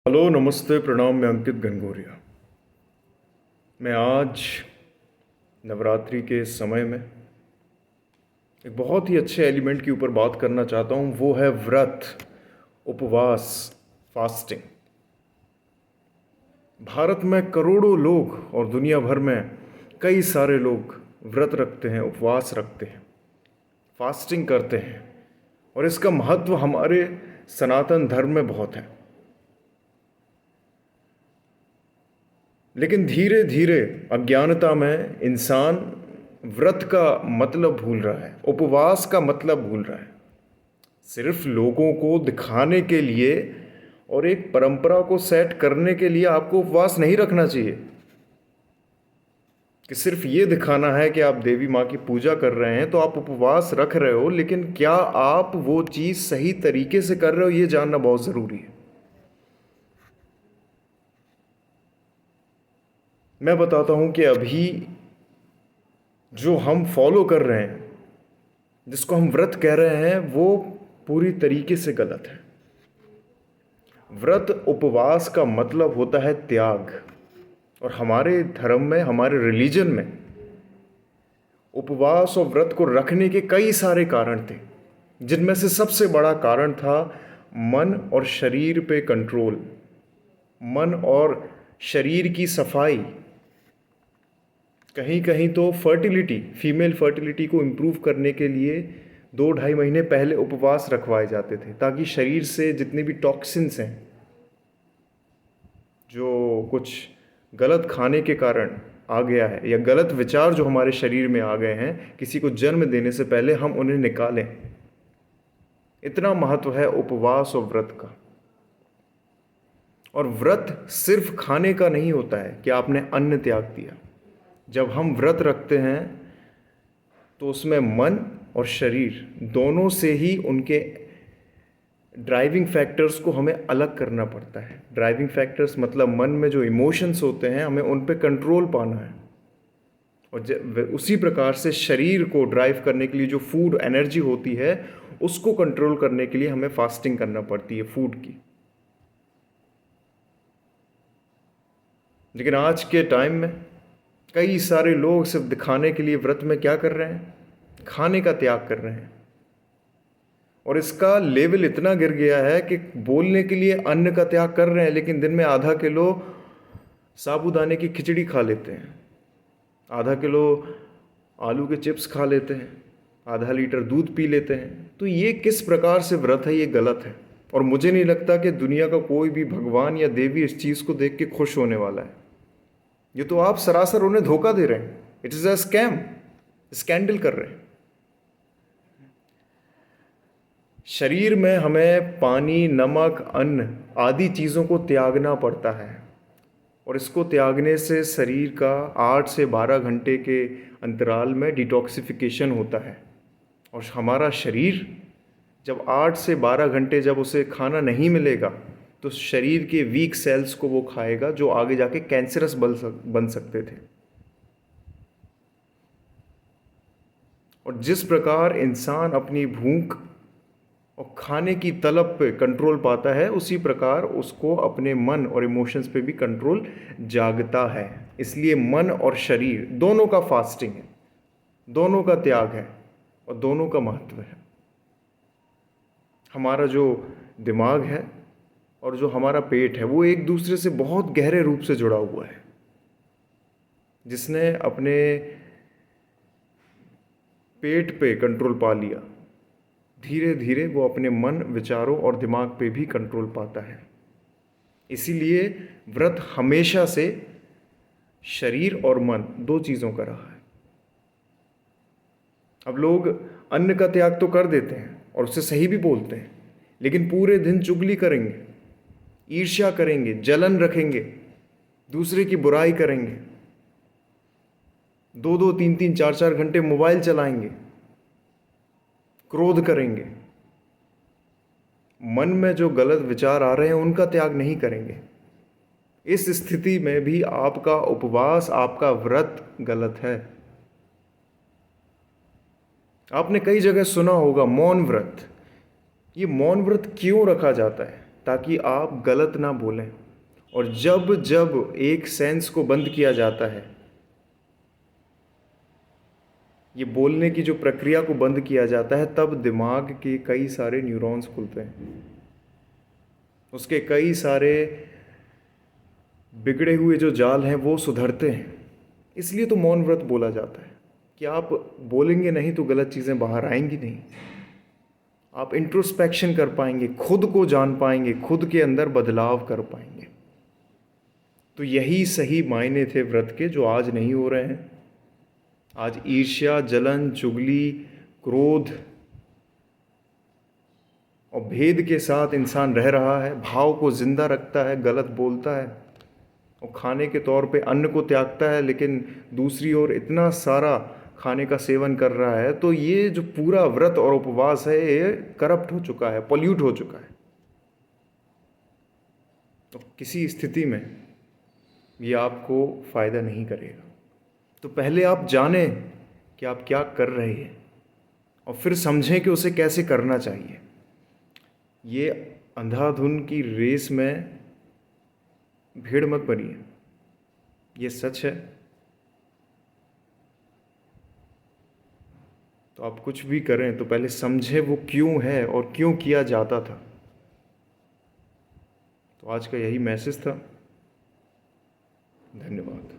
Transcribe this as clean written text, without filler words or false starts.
Hello, नमस्ते, प्रणाम। मैं अंकित गंगोरिया। मैं आज नवरात्रि के समय में एक बहुत ही अच्छे एलिमेंट के ऊपर बात करना चाहता हूँ। वो है व्रत, उपवास, फास्टिंग। भारत में करोड़ों लोग और दुनिया भर में कई सारे लोग व्रत रखते हैं, उपवास रखते हैं, फास्टिंग करते हैं। और इसका महत्व हमारे सनातन धर्म में बहुत है। लेकिन धीरे धीरे अज्ञानता में इंसान व्रत का मतलब भूल रहा है, उपवास का मतलब भूल रहा है। सिर्फ लोगों को दिखाने के लिए और एक परंपरा को सेट करने के लिए आपको उपवास नहीं रखना चाहिए कि सिर्फ ये दिखाना है कि आप देवी माँ की पूजा कर रहे हैं तो आप उपवास रख रहे हो। लेकिन क्या आप वो चीज़ सही तरीके से कर रहे हो, ये जानना बहुत ज़रूरी है। मैं बताता हूँ कि अभी जो हम फॉलो कर रहे हैं, जिसको हम व्रत कह रहे हैं, वो पूरी तरीके से गलत है। व्रत उपवास का मतलब होता है त्याग। और हमारे धर्म में, हमारे रिलीजन में उपवास और व्रत को रखने के कई सारे कारण थे, जिनमें से सबसे बड़ा कारण था मन और शरीर पे कंट्रोल, मन और शरीर की सफाई। कहीं कहीं तो फर्टिलिटी, फीमेल फर्टिलिटी को इम्प्रूव करने के लिए 2-2.5 महीने पहले उपवास रखवाए जाते थे, ताकि शरीर से जितने भी टॉक्सिन्स हैं, जो कुछ गलत खाने के कारण आ गया है या गलत विचार जो हमारे शरीर में आ गए हैं, किसी को जन्म देने से पहले हम उन्हें निकालें। इतना महत्व है उपवास और व्रत का। और व्रत सिर्फ खाने का नहीं होता है कि आपने अन्न त्याग दिया। जब हम व्रत रखते हैं तो उसमें मन और शरीर दोनों से ही उनके ड्राइविंग फैक्टर्स को हमें अलग करना पड़ता है। ड्राइविंग फैक्टर्स मतलब मन में जो इमोशंस होते हैं, हमें उन पे कंट्रोल पाना है। और उसी प्रकार से शरीर को ड्राइव करने के लिए जो फूड एनर्जी होती है, उसको कंट्रोल करने के लिए हमें फास्टिंग करना पड़ती है फूड की। लेकिन आज के टाइम में कई सारे लोग सिर्फ दिखाने के लिए व्रत में क्या कर रहे हैं, खाने का त्याग कर रहे हैं। और इसका लेवल इतना गिर गया है कि बोलने के लिए अन्न का त्याग कर रहे हैं, लेकिन दिन में आधा किलो साबूदाने की खिचड़ी खा लेते हैं, आधा किलो आलू के चिप्स खा लेते हैं, आधा लीटर दूध पी लेते हैं। तो ये किस प्रकार से व्रत है? ये गलत है। और मुझे नहीं लगता कि दुनिया का कोई भी भगवान या देवी इस चीज़ को देख के खुश होने वाला है। ये तो आप सरासर उन्हें धोखा दे रहे हैं। It is a scam, scandal कर रहे हैं। शरीर में हमें पानी, नमक, अन्न आदि चीज़ों को त्यागना पड़ता है। और इसको त्यागने से शरीर का 8 से 12 घंटे के अंतराल में डिटॉक्सिफिकेशन होता है। और हमारा शरीर जब 8 से 12 घंटे जब उसे खाना नहीं मिलेगा, तो शरीर के वीक सेल्स को वो खाएगा, जो आगे जाके कैंसरस बन सकते थे। और जिस प्रकार इंसान अपनी भूख और खाने की तलब पे कंट्रोल पाता है, उसी प्रकार उसको अपने मन और इमोशंस पे भी कंट्रोल जागता है। इसलिए मन और शरीर दोनों का फास्टिंग है, दोनों का त्याग है और दोनों का महत्व है। हमारा जो दिमाग है और जो हमारा पेट है, वो एक दूसरे से बहुत गहरे रूप से जुड़ा हुआ है। जिसने अपने पेट पे कंट्रोल पा लिया, धीरे धीरे वो अपने मन, विचारों और दिमाग पे भी कंट्रोल पाता है। इसीलिए व्रत हमेशा से शरीर और मन दो चीज़ों का रहा है। अब लोग अन्न का त्याग तो कर देते हैं और उससे सही भी बोलते हैं, लेकिन पूरे दिन चुगली करेंगे, ईर्ष्या करेंगे, जलन रखेंगे, दूसरे की बुराई करेंगे, 2-2, 3-3, 4-4 घंटे मोबाइल चलाएंगे, क्रोध करेंगे, मन में जो गलत विचार आ रहे हैं उनका त्याग नहीं करेंगे। इस स्थिति में भी आपका उपवास, आपका व्रत गलत है। आपने कई जगह सुना होगा मौन व्रत। ये मौन व्रत क्यों रखा जाता है? ताकि आप गलत ना बोलें। और जब जब एक सेंस को बंद किया जाता है, ये बोलने की जो प्रक्रिया को बंद किया जाता है, तब दिमाग के कई सारे न्यूरॉन्स खुलते हैं, उसके कई सारे बिगड़े हुए जो जाल हैं वो सुधरते हैं। इसलिए तो मौन व्रत बोला जाता है कि आप बोलेंगे नहीं तो गलत चीज़ें बाहर आएंगी नहीं, आप इंट्रोस्पेक्शन कर पाएंगे, खुद को जान पाएंगे, खुद के अंदर बदलाव कर पाएंगे। तो यही सही मायने थे व्रत के, जो आज नहीं हो रहे हैं। आज ईर्ष्या, जलन, चुगली, क्रोध और भेद के साथ इंसान रह रहा है, भाव को जिंदा रखता है, गलत बोलता है और खाने के तौर पे अन्न को त्यागता है, लेकिन दूसरी ओर इतना सारा खाने का सेवन कर रहा है। तो ये जो पूरा व्रत और उपवास है, ये करप्ट हो चुका है, पॉल्यूट हो चुका है। तो किसी स्थिति में ये आपको फ़ायदा नहीं करेगा। तो पहले आप जानें कि आप क्या कर रहे हैं और फिर समझें कि उसे कैसे करना चाहिए। ये अंधाधुन की रेस में भीड़ मत बनिए, ये सच है। तो आप कुछ भी करें तो पहले समझें वो क्यों है और क्यों किया जाता था। तो आज का यही मैसेज था। धन्यवाद।